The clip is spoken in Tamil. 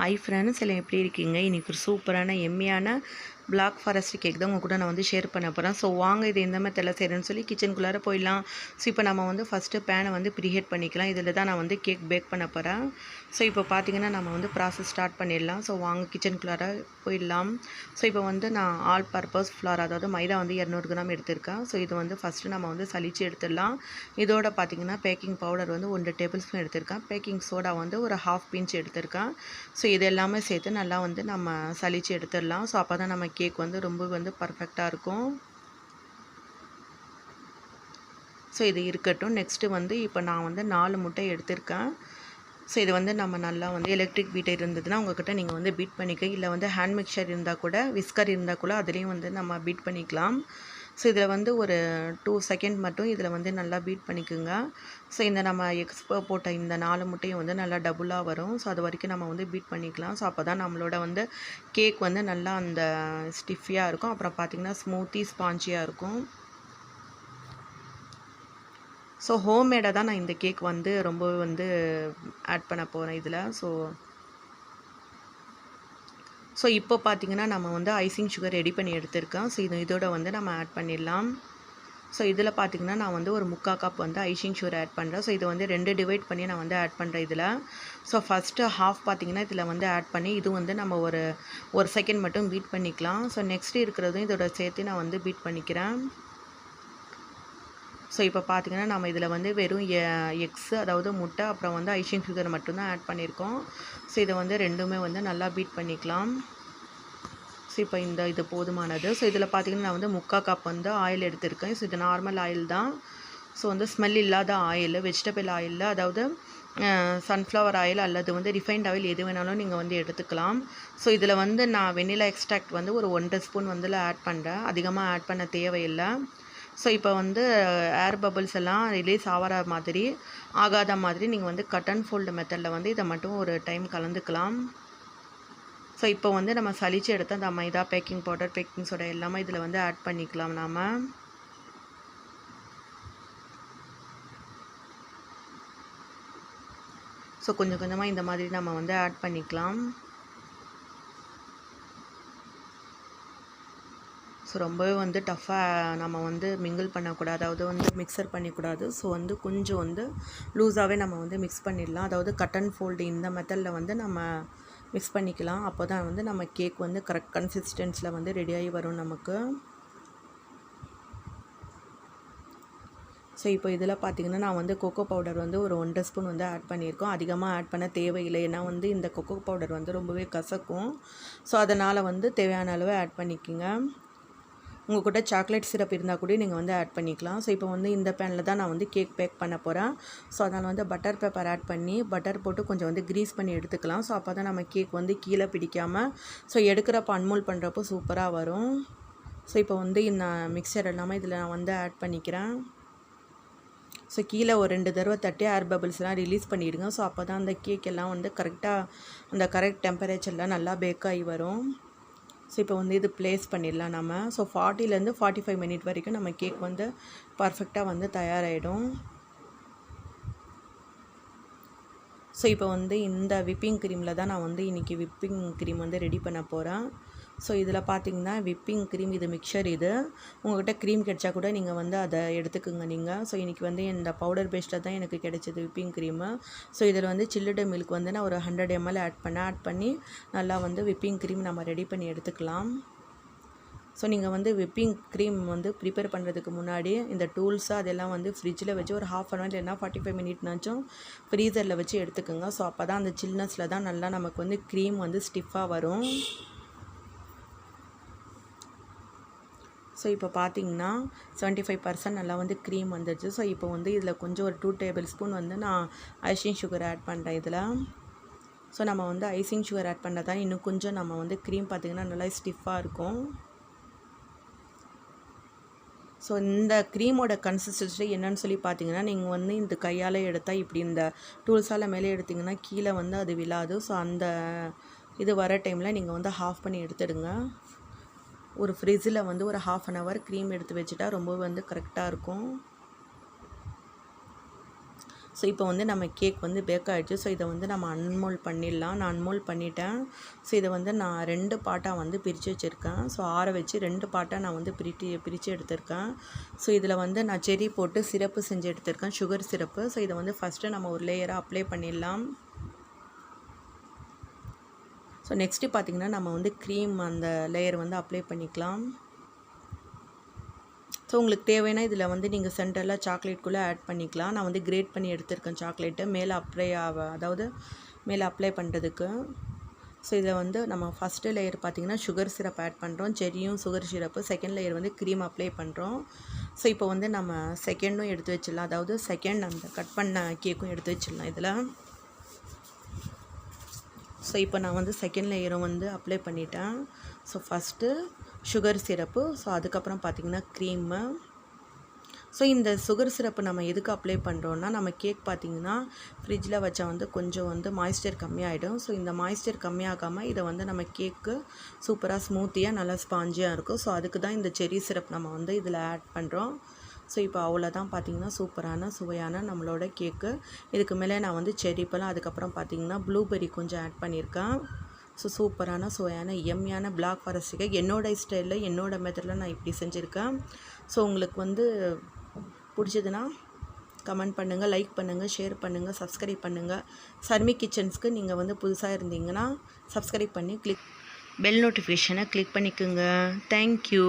ஹாய் ஃப்ரெண்ட்ஸ், எல்லாம் எப்படி இருக்கீங்க? இன்றைக்கி ஒரு சூப்பரான எம்மியான பிளாக் ஃபாரஸ்ட் கேக் தான் உங்கள் கூட நான் வந்து ஷேர் பண்ண போகிறேன். ஸோ வாங்க இது எந்த மெத்தடில் செய்கிறேன்னு சொல்லி கிச்சனுக்குள்ளார போயிடலாம். ஸோ இப்போ நம்ம வந்து ஃபஸ்ட்டு பேனை வந்து ப்ரீஹீட் பண்ணிக்கலாம். இதில் தான் நான் வந்து கேக் பேக் பண்ண போகிறேன். ஸோ இப்போ பார்த்தீங்கன்னா நம்ம வந்து ப்ராசஸ் ஸ்டார்ட் பண்ணிடலாம். ஸோ வாங்க கிச்சனுக்குள்ளார போயிடலாம். ஸோ இப்போ வந்து நான் ஆல் பர்பஸ் ஃப்ளார், அதாவது மைதா வந்து 200 கிராம் எடுத்திருக்கேன். ஸோ இது வந்து ஃபஸ்ட்டு நம்ம வந்து சலிச்சு எடுத்துடலாம். இதோட பார்த்தீங்கன்னா பேக்கிங் பவுடர் வந்து 1 டேபிள் ஸ்பூன் எடுத்திருக்கேன். பேக்கிங் சோடா வந்து ஒரு 1/2 பிஞ்ச் எடுத்திருக்கேன். ஸோ இது எல்லாமே சேர்த்து நல்லா வந்து நம்ம சலிச்சு எடுத்துடலாம். ஸோ அப்போ தான் நம்ம கேக் வந்து ரொம்ப வந்து பர்ஃபெக்டாக இருக்கும். ஸோ இது இருக்கட்டும். நெக்ஸ்ட்டு வந்து இப்போ நான் வந்து 4 முட்டை எடுத்திருக்கேன். ஸோ இது வந்து நம்ம நல்லா வந்து எலக்ட்ரிக் பீட்டர் இருந்ததுன்னா உங்கள்கிட்ட நீங்கள் வந்து பீட் பண்ணிக்க, இல்லை வந்து ஹேண்ட் மிக்சர் இருந்தால் கூட, விஸ்கர் இருந்தால் கூட அதுலேயும் வந்து நம்ம பீட் பண்ணிக்கலாம். ஸோ இதில் வந்து ஒரு 2 செகண்ட் மட்டும் இதில் வந்து நல்லா பீட் பண்ணிக்கோங்க. ஸோ இந்த நம்ம எக்ஸ்போ போட்ட இந்த 4 முட்டையும் வந்து நல்லா டபுளாக வரும். ஸோ அது வரைக்கும் நம்ம வந்து பீட் பண்ணிக்கலாம். ஸோ அப்போ தான் நம்மளோட வந்து கேக் வந்து நல்லா அந்த ஸ்டிஃபியாக இருக்கும். அப்புறம் பார்த்திங்கன்னா ஸ்மூத்தி ஸ்பாஞ்சியாக இருக்கும். ஸோ ஹோம்மேடாக தான் நான் இந்த கேக் வந்து ரொம்பவே வந்து ஆட் பண்ண போகிறேன் இதில். ஸோ இப்போ பார்த்திங்கன்னா நம்ம வந்து ஐசிங் சுகர் ரெடி பண்ணி எடுத்திருக்கேன். ஸோ இதோட வந்து நம்ம ஆட் பண்ணிடலாம். ஸோ இதில் பார்த்திங்கன்னா நான் வந்து ஒரு 3/4 கப் வந்து ஐசிங் சுகர் ஆட் பண்ணுறேன். ஸோ இதை வந்து 2 டிவைட் பண்ணி நான் வந்து ஆட் பண்ணுறேன் இதில். ஸோ ஃபஸ்ட்டு ஹாஃப் பார்த்திங்கன்னா இதில் வந்து ஆட் பண்ணி இது வந்து நம்ம ஒரு செகண்ட் மட்டும் பீட் பண்ணிக்கலாம். ஸோ நெக்ஸ்ட்டு இருக்கிறதும் இதோட சேர்த்து நான் வந்து பீட் பண்ணிக்கிறேன். ஸோ இப்போ பார்த்திங்கன்னா நம்ம இதில் வந்து வெறும் எக்ஸு, அதாவது முட்டை, அப்புறம் வந்து ஐசிங் சுகர் மட்டும்தான் ஆட் பண்ணியிருக்கோம். ஸோ இதை வந்து ரெண்டுமே வந்து நல்லா பீட் பண்ணிக்கலாம். ஸோ இப்போ இது போதுமானது. ஸோ இதில் பார்த்திங்கன்னா நான் வந்து 3/4 கப் வந்து ஆயில் எடுத்திருக்கேன். ஸோ இது நார்மல் ஆயில் தான். ஸோ வந்து ஸ்மெல் இல்லாத ஆயில், வெஜிடபிள் ஆயிலில், அதாவது சன்ஃப்ளவர் ஆயில் அல்லது வந்து ரிஃபைண்ட் ஆயில் எது வேணாலும் நீங்கள் வந்து எடுத்துக்கலாம். ஸோ இதில் வந்து நான் வெண்ணிலா எக்ஸ்ட்ராக்ட் வந்து ஒரு 1/2 ஸ்பூன் வந்து ஆட் பண்ணுறேன். அதிகமாக ஆட் பண்ண தேவையில்லை. ஸோ இப்போ வந்து ஏர் பபிள்ஸ் எல்லாம் ரிலீஸ் ஆகாத மாதிரி நீங்கள் வந்து கட் அண்ட் ஃபோல்டு மெத்தடில் வந்து இதை மட்டும் ஒரு டைம் கலந்துக்கலாம். ஸோ இப்போ வந்து நம்ம சலிச்சு எடுத்த அந்த மைதா, பேக்கிங் பவுடர், பேக்கிங் சோடா எல்லாமே இதில் வந்து ஆட் பண்ணிக்கலாம் நாம். ஸோ கொஞ்சம் கொஞ்சமாக இந்த மாதிரி நம்ம வந்து ஆட் பண்ணிக்கலாம். ஸோ ரொம்பவே வந்து டஃப்பாக நம்ம வந்து மிங்கிள் பண்ணக்கூடாது, அதாவது வந்து மிக்சர் பண்ணிக்கூடாது. ஸோ வந்து கொஞ்சம் வந்து லூஸாகவே நம்ம வந்து மிக்ஸ் பண்ணிடலாம். அதாவது கட் அண்ட் ஃபோல்டு இந்த மெத்தடில் வந்து நம்ம மிக்ஸ் பண்ணிக்கலாம். அப்போ தான் வந்து நம்ம கேக் வந்து கரெக்ட் கன்சிஸ்டன்ஸில் வந்து ரெடியாகி வரும் நமக்கு. ஸோ இப்போ இதில் பார்த்திங்கன்னா நான் வந்து கொக்கோ பவுடர் வந்து ஒரு 1/2 ஸ்பூன் வந்து ஆட் பண்ணியிருக்கோம். அதிகமாக ஆட் பண்ண தேவையில்லை, ஏன்னா வந்து இந்த கொக்கோ பவுடர் வந்து ரொம்பவே கசக்கும். ஸோ அதனால் வந்து தேவையான அளவு ஆட் பண்ணிக்கோங்க. உங்கள் கூட சாக்லேட் சிரப் இருந்தால் கூட நீங்கள் வந்து ஆட் பண்ணிக்கலாம். ஸோ இப்போ வந்து இந்த பேனில் தான் நான் வந்து கேக் பேக் பண்ண போகிறேன். ஸோ அதனால் வந்து பட்டர் பேப்பர் ஆட் பண்ணி பட்டர் போட்டு கொஞ்சம் வந்து க்ரீஸ் பண்ணி எடுத்துக்கலாம். ஸோ அப்போ தான் நம்ம கேக் வந்து கீழே பிடிக்காமல், ஸோ எடுக்கிறப்ப அன்மோல் பண்ணுறப்போ சூப்பராக வரும். ஸோ இப்போ வந்து இந்த மிக்சர் எல்லாமே இதில் நான் வந்து ஆட் பண்ணிக்கிறேன். ஸோ கீழே ஒரு 2 தடவை தட்டி ஏர் பபிள்ஸ்லாம் ரிலீஸ் பண்ணிவிடுங்க. ஸோ அப்போ தான் அந்த கேக் எல்லாம் வந்து கரெக்டாக அந்த கரெக்ட் டெம்பரேச்சரில் நல்லா பேக் ஆகி வரும். ஸோ இப்போ வந்து இது ப்ளேஸ் பண்ணிடலாம் நம்ம. ஸோ 40லேருந்து 45 மினிட் வரைக்கும் நம்ம கேக் வந்து பர்ஃபெக்டாக வந்து தயாராகிடும். ஸோ இப்போ வந்து இந்த விப்பிங் க்ரீமில் தான் நான் வந்து இன்றைக்கி விப்பிங் க்ரீம் வந்து ரெடி பண்ண போகிறேன். ஸோ இதில் பார்த்திங்கன்னா விப்பிங் க்ரீம், இது மிக்சர், இது உங்கள்கிட்ட க்ரீம் கிடைச்சா கூட நீங்கள் வந்து அதை எடுத்துக்குங்க நீங்கள். ஸோ இன்றைக்கி வந்து இந்த பவுடர் பேஸ்ட்டில் தான் எனக்கு கிடைச்சது விப்பிங் க்ரீமு. ஸோ இதில் வந்து சில்லுடு மில்க் வந்து நான் ஒரு 100 ml ஆட் பண்ணி நல்லா வந்து விப்பிங் க்ரீம் நம்ம ரெடி பண்ணி எடுத்துக்கலாம். ஸோ நீங்கள் வந்து விப்பிங் க்ரீம் வந்து ப்ரிப்பேர் பண்ணுறதுக்கு முன்னாடி இந்த டூல்ஸு அதெல்லாம் வந்து ஃப்ரிட்ஜில் வச்சு ஒரு 1/2 hour இல்லைன்னா 45 மினிட்னாச்சும் ஃப்ரீசரில் வச்சு எடுத்துக்கோங்க. ஸோ அப்போ தான் அந்த சில்னஸில் தான் நல்லா நமக்கு வந்து க்ரீம் வந்து ஸ்டிஃபாக வரும். ஸோ இப்போ பார்த்திங்கன்னா 75% நல்லா வந்து க்ரீம் வந்துடுச்சு. ஸோ இப்போ வந்து இதில் கொஞ்சம் ஒரு 2 டேபிள் ஸ்பூன் வந்து நான் ஐசிங் சுகர் ஆட் பண்ணுறேன் இதில். ஸோ நம்ம வந்து ஐசிங் சுகர் ஆட் பண்ணுறது தான் இன்னும் கொஞ்சம் நம்ம வந்து க்ரீம் பார்த்திங்கன்னா நல்லா ஸ்டிஃபாக இருக்கும். ஸோ இந்த க்ரீமோட கன்சிஸ்டன்சி என்னன்னு சொல்லி பார்த்தீங்கன்னா, நீங்கள் வந்து இந்த கையால் எடுத்தால் இப்படி இந்த டூல்ஸால் மேலே எடுத்திங்கன்னா கீழே வந்து அது விழாது. ஸோ அந்த இது வர டைமில் நீங்கள் வந்து ஆஃப் பண்ணி எடுத்துடுங்க. ஒரு ஃப்ரிட்ஜில் வந்து ஒரு 1/2 hour க்ரீம் எடுத்து வச்சுட்டா ரொம்பவே வந்து கரெக்டாக இருக்கும். ஸோ இப்போ வந்து நம்ம கேக் வந்து பேக் ஆகிடுச்சு. ஸோ இதை வந்து நம்ம அன்மோல் பண்ணிடலாம். நான் அன்மோல் பண்ணிட்டேன். ஸோ இதை வந்து நான் 2 பார்ட்டாக வந்து பிரித்து வச்சுருக்கேன். ஸோ ஆற வச்சு 2 பார்ட்டாக நான் வந்து பிரித்து எடுத்திருக்கேன். ஸோ இதில் வந்து நான் செர்ரி போட்டு சிரப்பு செஞ்சு எடுத்திருக்கேன், சுகர் சிரப்பு. ஸோ இதை வந்து ஃபஸ்ட்டு நம்ம ஒரு லேயராக அப்ளை பண்ணிடலாம். ஸோ நெக்ஸ்ட்டு பார்த்திங்கன்னா நம்ம வந்து க்ரீம் அந்த லேயர் வந்து அப்ளை பண்ணிக்கலாம். ஸோ உங்களுக்கு தேவைன்னா இதில் வந்து நீங்கள் சென்டரில் சாக்லேட்குள்ளே ஆட் பண்ணிக்கலாம். நான் வந்து கிரேட் பண்ணி எடுத்திருக்கேன் சாக்லேட்டு மேலே மேலே அப்ளை பண்ணுறதுக்கு. ஸோ இதை வந்து நம்ம ஃபஸ்ட்டு லேயர் பார்த்திங்கன்னா சுகர் சிரப் ஆட் பண்ணுறோம், செரியும் சுகர் சிரப்பு. செகண்ட் லேயர் வந்து க்ரீம் அப்ளை பண்ணுறோம். ஸோ இப்போ வந்து நம்ம செகண்டும் எடுத்து வச்சிடலாம், அதாவது செகண்ட் அந்த கட் பண்ண கேக்கும் எடுத்து வச்சிடலாம் இதில். ஸோ இப்போ நான் வந்து செகண்ட் லேயரும் வந்து அப்ளை பண்ணிட்டேன். So first sugar syrup, so அதுக்கப்புறம் பார்த்திங்கன்னா க்ரீமு. ஸோ இந்த சுகர் சிரப்பு நம்ம எதுக்கு அப்ளை பண்ணுறோன்னா, நம்ம கேக் பார்த்திங்கன்னா ஃப்ரிட்ஜில் வச்சா வந்து கொஞ்சம் வந்து மாய்ஸ்சர் கம்மியாகிடும். ஸோ இந்த மாய்ஸ்சர் கம்மியாகாமல் இதை வந்து நம்ம கேக்கு சூப்பராக ஸ்மூத்தியாக நல்லா ஸ்பாஞ்சியாக இருக்கும். ஸோ அதுக்கு தான் இந்த செர்ரி சிரப் நம்ம வந்து இதில் ஆட் பண்ணுறோம். ஸோ இப்போ அவ்வளோதான் பார்த்திங்கன்னா சூப்பரான சுவையான நம்மளோட கேக்கு. இதுக்கு மேலே நான் வந்து செர்ரி பழம், அதுக்கப்புறம் பார்த்திங்கன்னா ப்ளூபெர்ரி கொஞ்சம் ஆட் பண்ணியிருக்கேன். ஸோ சூப்பரான சுவையான எம்மியான பிளாக் ஃபாரஸ்ட் கேக் என்னோடய ஸ்டைலில் என்னோடய மெத்தடில் நான் இப்படி செஞ்சுருக்கேன். ஸோ உங்களுக்கு வந்து பிடிச்சதுன்னா கமெண்ட் பண்ணுங்கள், லைக் பண்ணுங்கள், ஷேர் பண்ணுங்கள், சப்ஸ்கிரைப் பண்ணுங்கள். சர்மி கிச்சன்ஸ்க்கு நீங்கள் வந்து புதுசாக இருந்தீங்கன்னா சப்ஸ்கிரைப் பண்ணி பெல் நோட்டிஃபிகேஷனை கிளிக் பண்ணிக்கோங்க. தேங்க்யூ.